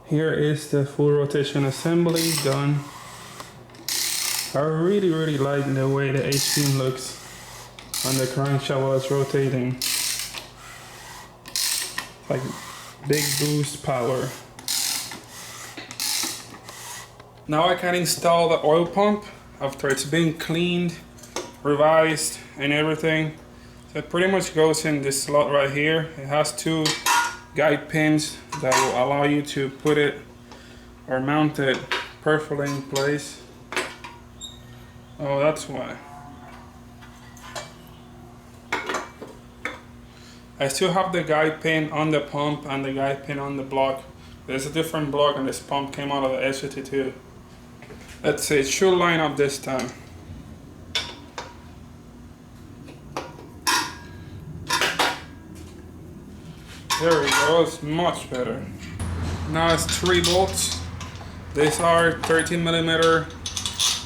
Here is the full rotation assembly done. I really like the way the H-beam looks on the crankshaft while it's rotating. Like big boost power. Now I can install the oil pump after it's been cleaned, revised, and everything. So it pretty much goes in this slot right here. It has two guide pins that will allow you to put it or mount it perfectly in place. Oh, that's why. I still have the guide pin on the pump and the guide pin on the block. There's a different block and this pump came out of the M52. Let's see, it should line up this time. There we go, it's much better. Now it's 3 bolts. These are 13mm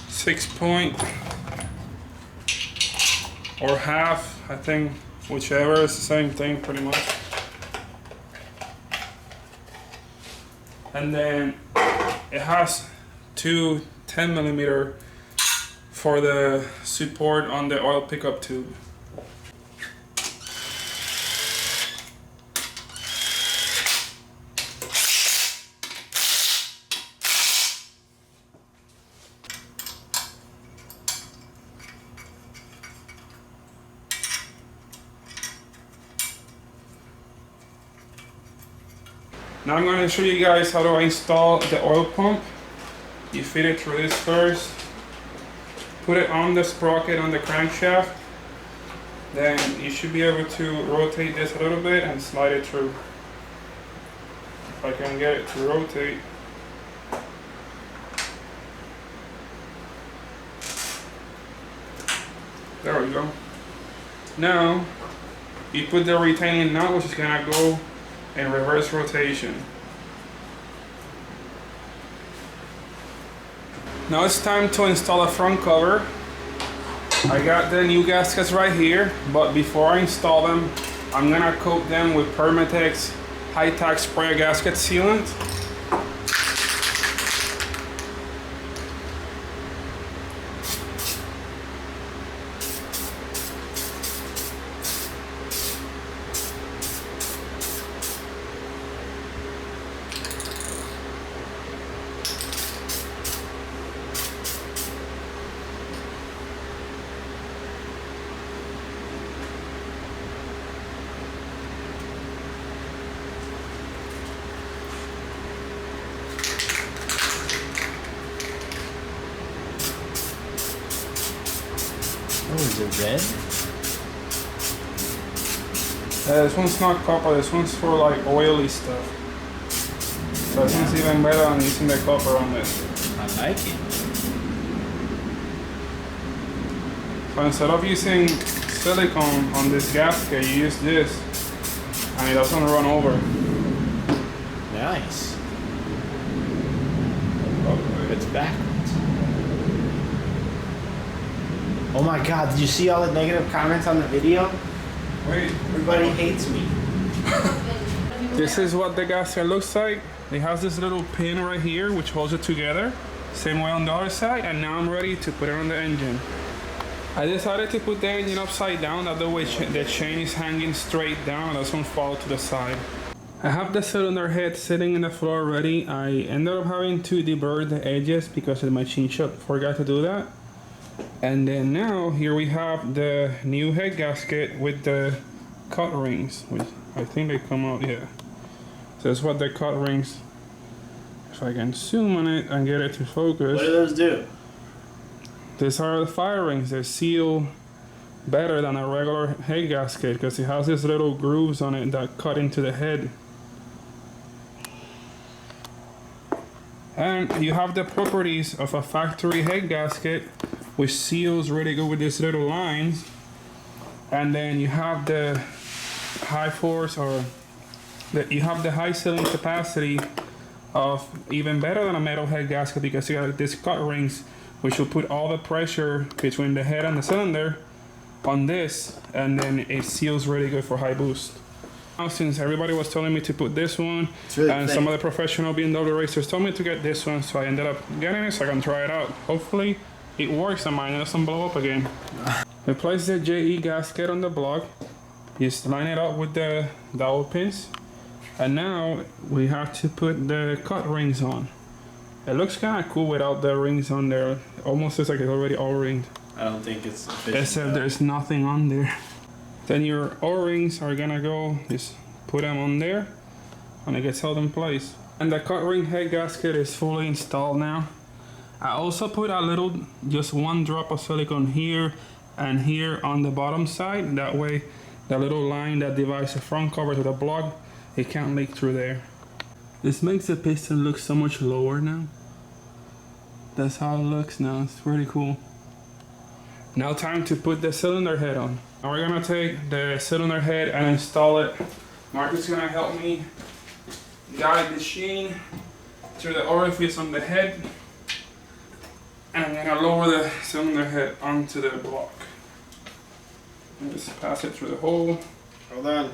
6-point or half, I think, whichever is the same thing pretty much. And then it has 2 10mm for the support on the oil pickup tube. Now I'm going to show you guys how to install the oil pump. You feed it through this first, put it on the sprocket on the crankshaft, then you should be able to rotate this a little bit and slide it through. If I can get it to rotate. There we go. Now you put the retaining nut, which is going to go in reverse rotation. Now it's time to install a front cover. I got the new gaskets right here, but before I install them, I'm gonna coat them with permatex high-tack sprayer gasket sealant. Oh, is it red? This one's not copper, this one's for like oily stuff. So this one's even better than using the copper on this. I like it. So instead of using silicone on this gasket, you use this and it doesn't run over. Nice. It's backwards. Oh my god, did you see all the negative comments on the video? Wait. Everybody hates me. This is what the gasket looks like. It has this little pin right here which holds it together. Same way on the other side, and now I'm ready to put it on the engine. I decided to put the engine upside down, that the way the chain is hanging straight down and doesn't fall to the side. I have the cylinder head sitting in the floor ready. I ended up having to deburr the edges because the machine shop forgot to do that. And then now here we have the new head gasket with the cut rings, which I think they come out, yeah. So that's what the cut rings, if I can zoom on it and get it to focus. What do those do? These are the fire rings. They seal better than a regular head gasket because it has these little grooves on it that cut into the head. And you have the properties of a factory head gasket, which seals really good with these little lines. And then you have the high force, or you have the high sealing capacity of even better than a metal head gasket, because you got these cut rings which will put all the pressure between the head and the cylinder on this, and then it seals really good for high boost. Now, since everybody was telling me to put this one, really and thick. some of the professional BMW racers told me to get this one, so I ended up getting it so I can try it out. Hopefully it works and mine doesn't blow up again. We place the JE gasket on the block. Just line it up with the dowel pins. And now we have to put the cut rings on. It looks kind of cool without the rings on there. Almost looks like it's already O-ringed. I don't think it's efficient. Except there's nothing on there. Then your O-rings are gonna go, just put them on there and it gets held in place. And the cut ring head gasket is fully installed now. I also put a little, just one drop of silicone here and here on the bottom side. That way the little line that divides the front cover to the block, it can't leak through there. This makes the piston look so much lower now. That's how it looks now, it's pretty cool. Now time to put the cylinder head on. Now we're gonna take the cylinder head and install it. Mark is gonna help me guide the sheen through the orifice on the head. And I'm gonna lower the cylinder head onto the block. And just pass it through the hole. Hold on.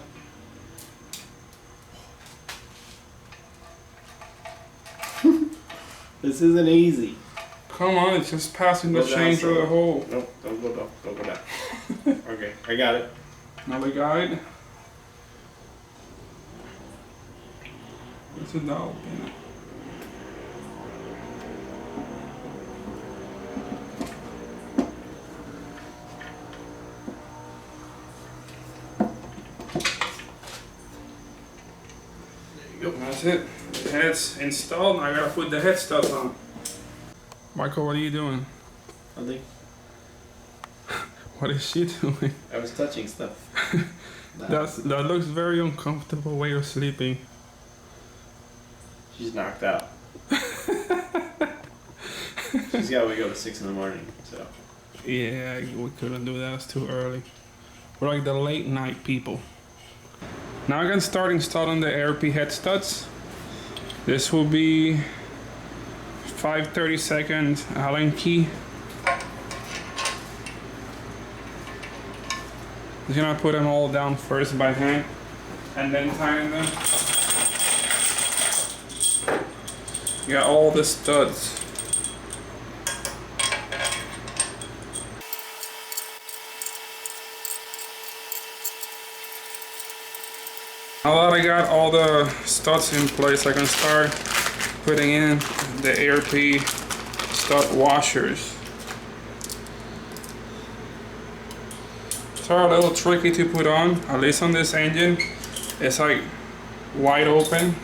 This isn't easy. Come on, it's just passing the Go down chain through the hole. Nope, don't go down. Don't go down. Okay, I got it. Now the guide. It's a dowel pin. That's it. The head's installed. I gotta put the head studs on. Michael, what are you doing? Nothing. What is she doing? I was touching stuff. That looks very uncomfortable way of sleeping. She's knocked out. She's got to wake up at 6 in the morning, so. Yeah, we couldn't do that. It's too early. We're like the late night people. Now I can start installing the ARP head studs. This will be 5/32 Allen key. Just gonna put them all down first by hand and then tighten them. You got all the studs. Now that I got all the studs in place, I can start putting in the ARP stud washers. They're a little tricky to put on, at least on this engine. It's like wide open,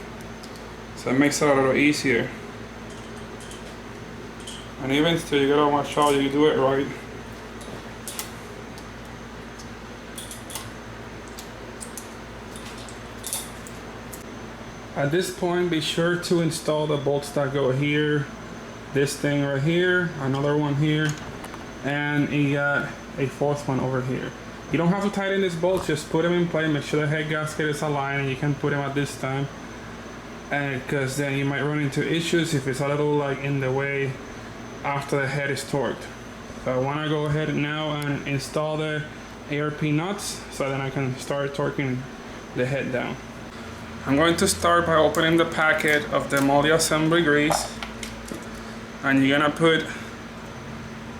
so it makes it a little easier. And even still, you gotta watch out you do it right. At this point, be sure to install the bolts that go here, this thing right here, another one here, and you got a fourth one over here. You don't have to tighten these bolts, just put them in place, make sure the head gasket is aligned, and you can put them at this time. And because then you might run into issues if it's a little like in the way after the head is torqued. So I want to go ahead now and install the ARP nuts so then I can start torquing the head down. I'm going to start by opening the packet of the multi-assembly grease, and you're gonna put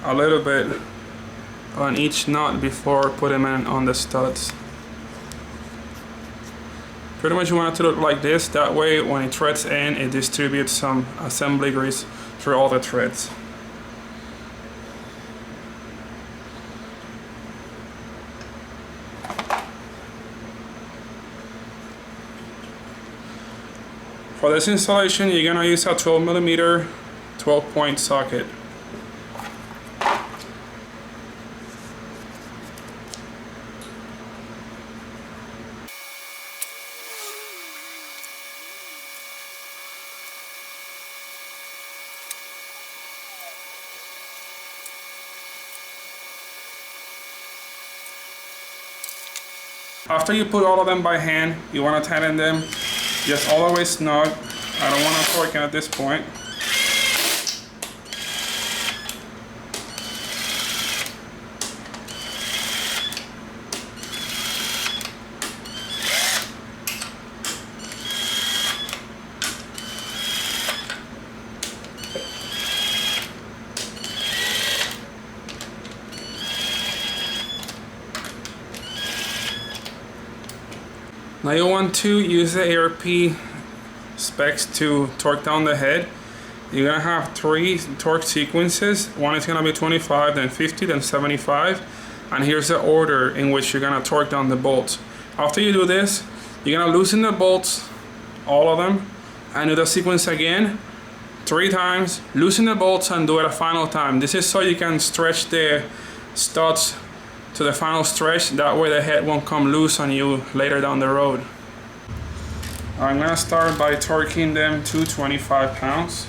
a little bit on each nut before putting them on the studs. Pretty much you want it to look like this, that way when it threads in, it distributes some assembly grease through all the threads. For this installation, you're gonna use a 12mm 12-point socket. After you put all of them by hand, you want to tighten them just all the way snug. I don't want to torque it at this point. Now you want to use the ARP specs to torque down the head. You're gonna have 3 torque sequences. One is gonna be 25, then 50, then 75. And here's the order in which you're gonna torque down the bolts. After you do this, you're gonna loosen the bolts, all of them, and do the sequence again 3 times, loosen the bolts and do it a final time. This is so you can stretch the studs to the final stretch. That way the head won't come loose on you later down the road. I'm gonna start by torquing them to 25 pounds.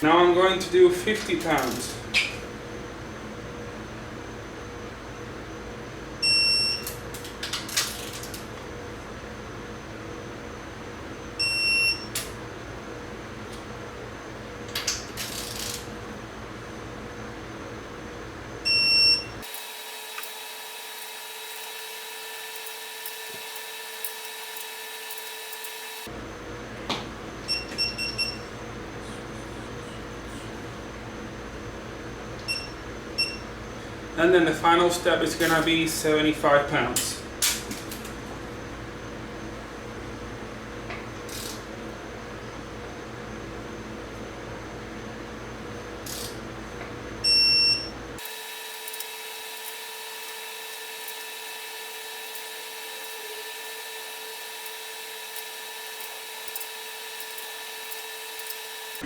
Now I'm going to do 50 pounds. And then the final step is gonna be 75 pounds.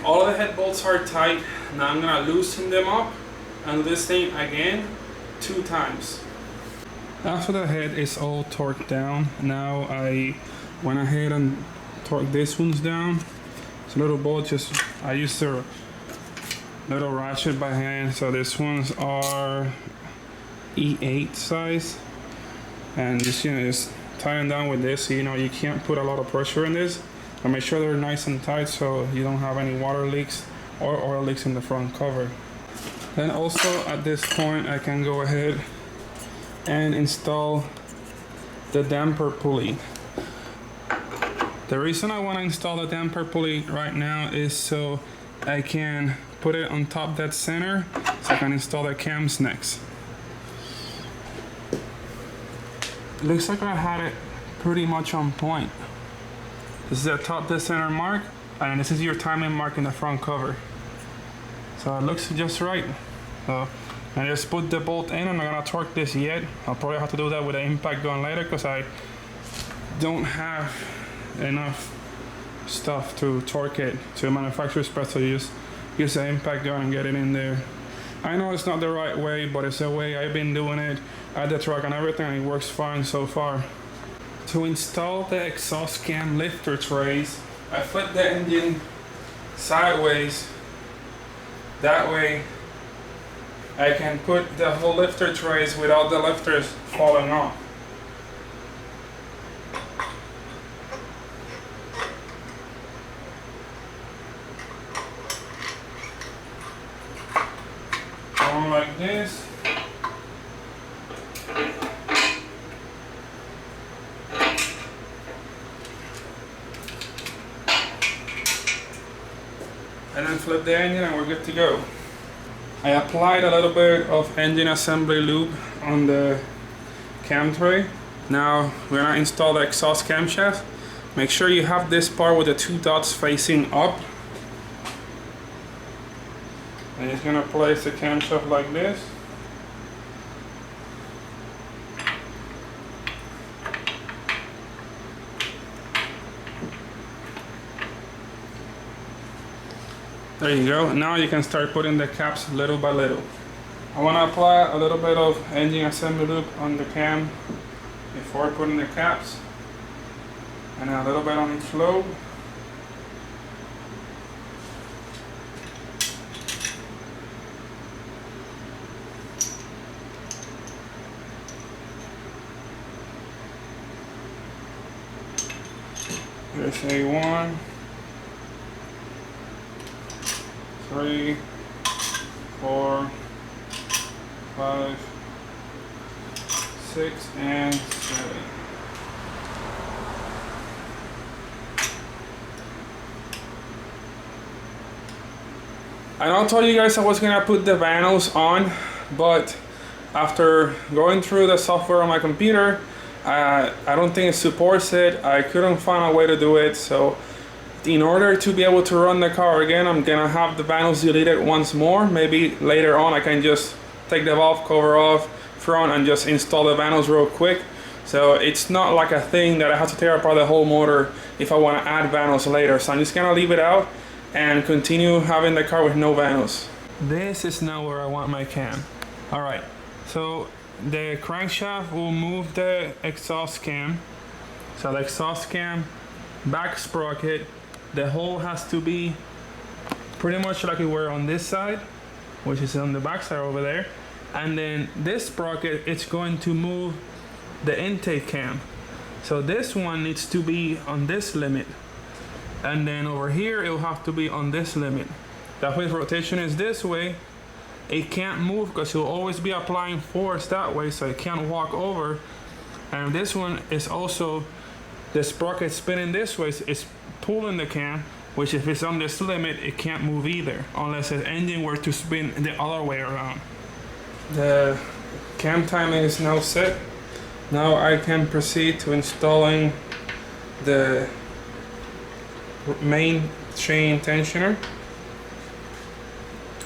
All of the head bolts are tight. Now I'm gonna loosen them up and do this thing again 2 times. After the head is all torqued down, now I went ahead and torqued these ones down. It's a little bolt, I used a little ratchet by hand. So these ones are E8 size, and just tighten down with this. So you can't put a lot of pressure in this. And make sure they're nice and tight so you don't have any water leaks or oil leaks in the front cover. Then also at this point I can go ahead and install the damper pulley. The reason I want to install the damper pulley right now is so I can put it on top that center, so I can install the cams next. It looks like I had it pretty much on point. This is the top dead center mark, and this is your timing mark in the front cover. So it looks just right. So I just put the bolt in. I'm not gonna torque this yet. I'll probably have to do that with the impact gun later because I don't have enough stuff to torque it to manufacturer's spec. So you just use the impact gun and get it in there. I know it's not the right way, but it's the way I've been doing it at the truck and everything, and it works fine so far. To install the exhaust cam lifter trays, I flip the engine sideways. That way I can put the whole lifter trays without the lifters falling off. Going like this. And then flip the engine and we're good to go. I applied a little bit of engine assembly lube on the cam tray. Now we're gonna install the exhaust camshaft. Make sure you have this part with the 2 dots facing up. And it's gonna place the camshaft like this. There you go. Now you can start putting the caps little by little. I want to apply a little bit of engine assembly lube on the cam before putting the caps, and a little bit on each lobe. There's A1. 3, 4, 5, 6, and 7. I know I told you guys I was gonna put the vanos on, but after going through the software on my computer, I don't think it supports it. I couldn't find a way to do it, so in order to be able to run the car again, I'm gonna have the vanos deleted once more. Maybe later on I can just take the valve cover off front and just install the vanos real quick. So it's not like a thing that I have to tear apart the whole motor if I want to add vanos later. So I'm just gonna leave it out and continue having the car with no vanos. This is now where I want my cam. All right, so the crankshaft will move the exhaust cam. So the exhaust cam, back sprocket, the hole has to be pretty much like it were on this side, which is on the back side over there. And then this sprocket, it's going to move the intake cam. So this one needs to be on this limit. And then over here, it'll have to be on this limit. That way, if rotation is this way, it can't move because you'll always be applying force that way, so it can't walk over. And this one is also, the sprocket spinning this way, it's pulling the cam, which if it's on this limit, it can't move either, unless the engine were to spin the other way around. The cam timing is now set. Now I can proceed to installing the main chain tensioner.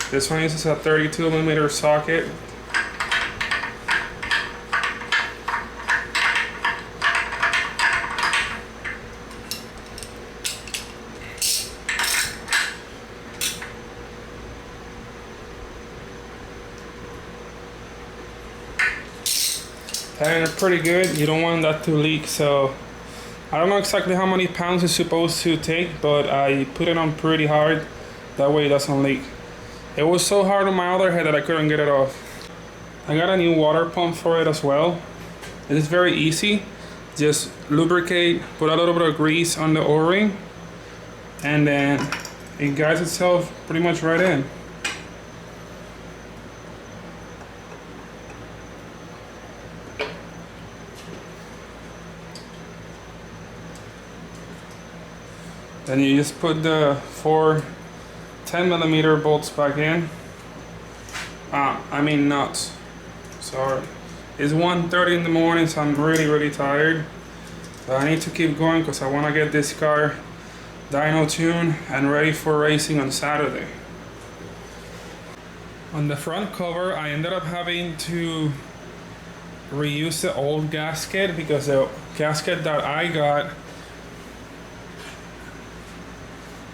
This one uses a 32mm socket. And pretty good. You don't want that to leak, so I don't know exactly how many pounds it's supposed to take, but I put it on pretty hard. That way it doesn't leak. It was so hard on my other head that I couldn't get it off. I got a new water pump for it as well. It is very easy. Just lubricate, put a little bit of grease on the O-ring, and then it guides itself pretty much right in. Then you just put the 4 10mm bolts back in. I mean nuts. Sorry. It's 1:30 in the morning, so I'm really tired. But I need to keep going because I want to get this car dyno tuned and ready for racing on Saturday. On the front cover, I ended up having to reuse the old gasket because the gasket that I got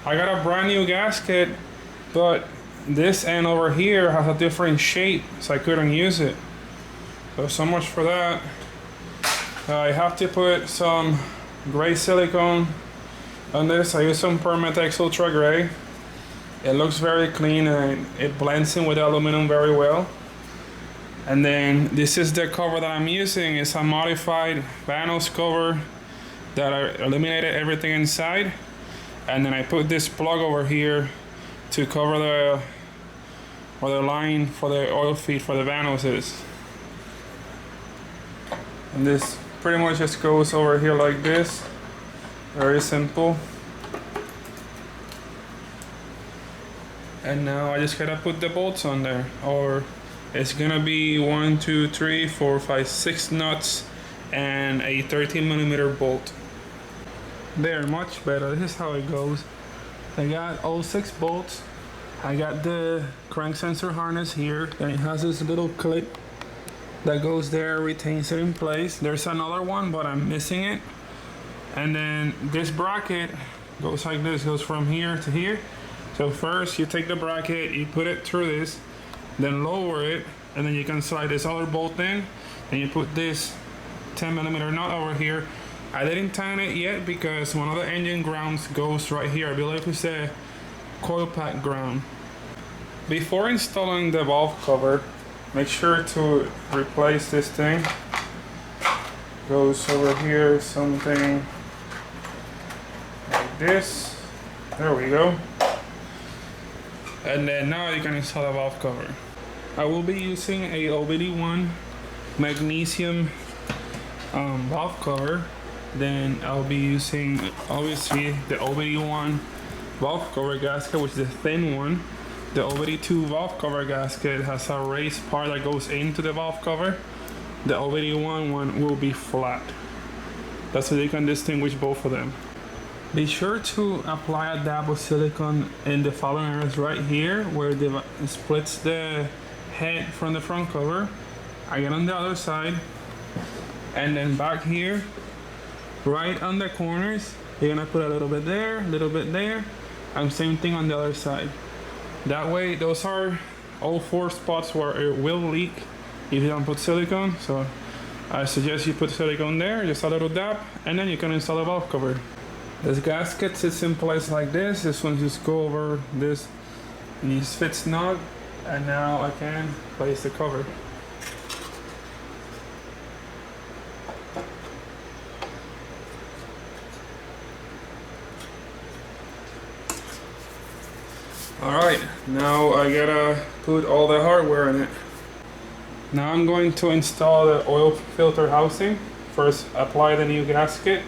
a brand new gasket, but this end over here has a different shape, so I couldn't use it. So much for that. I have to put some gray silicone on this. I use some permatex ultra gray. It looks very clean and it blends in with the aluminum very well. And then this is the cover that I'm using. It's a modified vanos cover that I eliminated everything inside. And then I put this plug over here to cover the line for the oil feed for the vanos is. And this pretty much just goes over here like this. Very simple. And now I just gotta put the bolts on there, or it's gonna be 1, 2, 3, 4, 5, 6 nuts and a 13mm bolt. They're much better. This is how it goes. I got all 6 bolts. I got the crank sensor harness here, and it has this little clip that goes there, retains it in place. There's another one, but I'm missing it. And then this bracket goes like this, goes from here to here. So first you take the bracket, you put it through this, then lower it, and then you can slide this other bolt in, and you put this 10mm nut over here. I didn't tighten it yet because one of the engine grounds goes right here. I believe it's the coil pack ground. Before installing the valve cover, make sure to replace this thing. Goes over here, something like this. There we go. And then now you can install the valve cover. I will be using a OBD1 magnesium valve cover, then I'll be using obviously the OBD1 valve cover gasket, which is the thin one. The OBD2 valve cover gasket has a raised part that goes into the valve cover. The OBD1 one will be flat. That's so you can distinguish both of them. Be sure to apply a dab of silicone in the following areas right here where it splits the head from the front cover. Again on the other side, and then back here, right on the corners, you're gonna put a little bit there, and same thing on the other side. That way, those are all 4 spots where it will leak if you don't put silicone. So I suggest you put silicone there, just a little dab, and then you can install the valve cover. This gasket sits in place like this. This one just go over this, and it just fits snug. And now I can place the cover. Alright, now I gotta put all the hardware in it. Now I'm going to install the oil filter housing. First, apply the new gasket,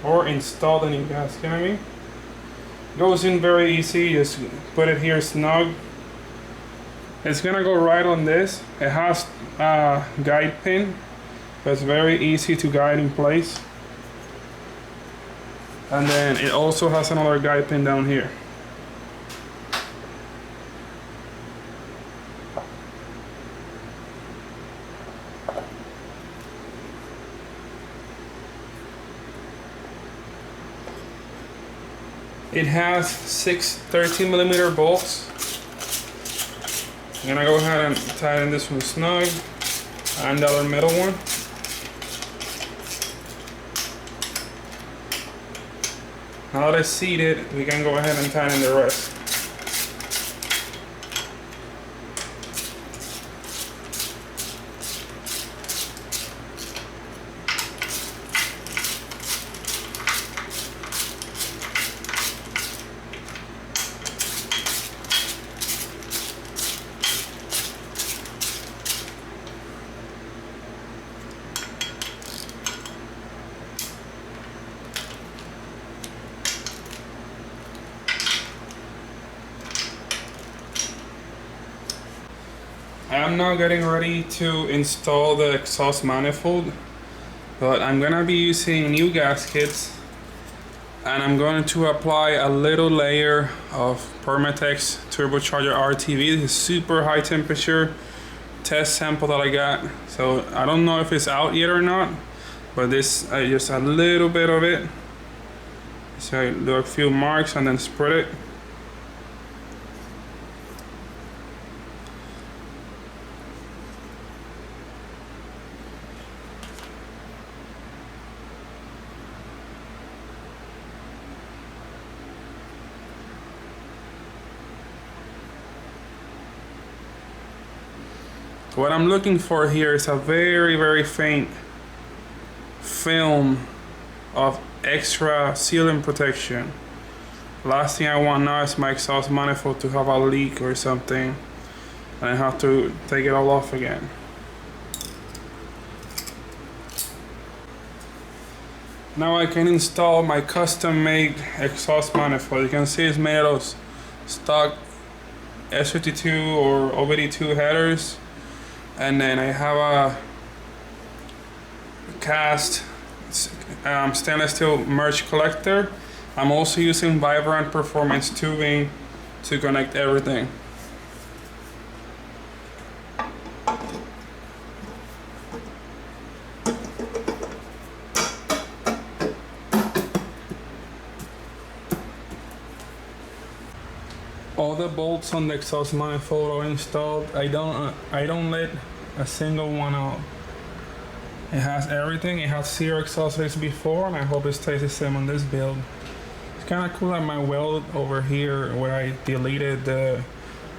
or install the new gasket, I mean. Goes in very easy, just put it here snug. It's gonna go right on this. It has a guide pin, so it's very easy to guide in place. And then it also has another guide pin down here. It has 6 13mm bolts. I'm gonna go ahead and tighten this one snug, and the other middle one. Now that it's seated, we can go ahead and tighten the rest. I am now getting ready to install the exhaust manifold, but I'm gonna be using new gaskets, and I'm going to apply a little layer of permatex turbocharger RTV. This is super high temperature test sample that I got, so I don't know if it's out yet or not, but this just a little bit of it. So I do a few marks and then spread it. What I'm looking for here is a very, very faint film of extra sealant protection. Last thing I want now is my exhaust manifold to have a leak or something, and I have to take it all off again. Now I can install my custom-made exhaust manifold. You can see it's made out of stock M52 or OBD2 headers. And then I have a cast stainless steel merge collector. I'm also using Vibrant Performance tubing to connect everything. All the bolts on the exhaust manifold are installed. I don't let a single one out. It has everything. It has 0 exhaust leaks before, and I hope it stays the same on this build. It's kind of cool that my weld over here, where I deleted the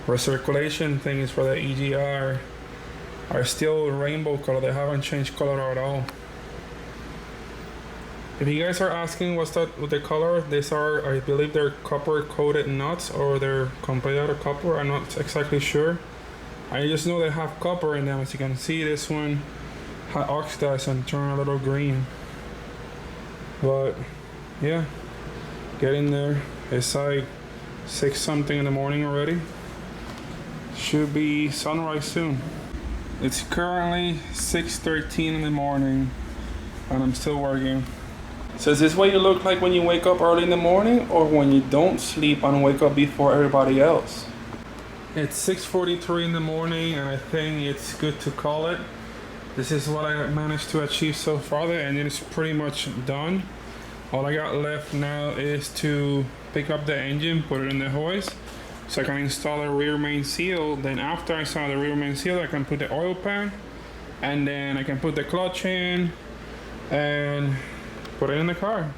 recirculation things for the EGR, are still rainbow color. They haven't changed color at all. If you guys are asking what's that with the color, these are, I believe they're copper coated nuts, or they're completely out of copper. I'm not exactly sure. I just know they have copper in them. As you can see, this one oxidized and turn a little green. But yeah, getting there. It's like 6 something in the morning already. Should be sunrise soon. It's currently 6:13 in the morning and I'm still working. So is this what you look like when you wake up early in the morning, or when you don't sleep and wake up before everybody else? It's 6:43 in the morning and I think it's good to call it. This is what I managed to achieve so far, and it is pretty much done. All I got left now is to pick up the engine, put it in the hoist, so I can install a rear main seal. Then after I install the rear main seal, I can put the oil pan, and then I can put the clutch in and put it in the car.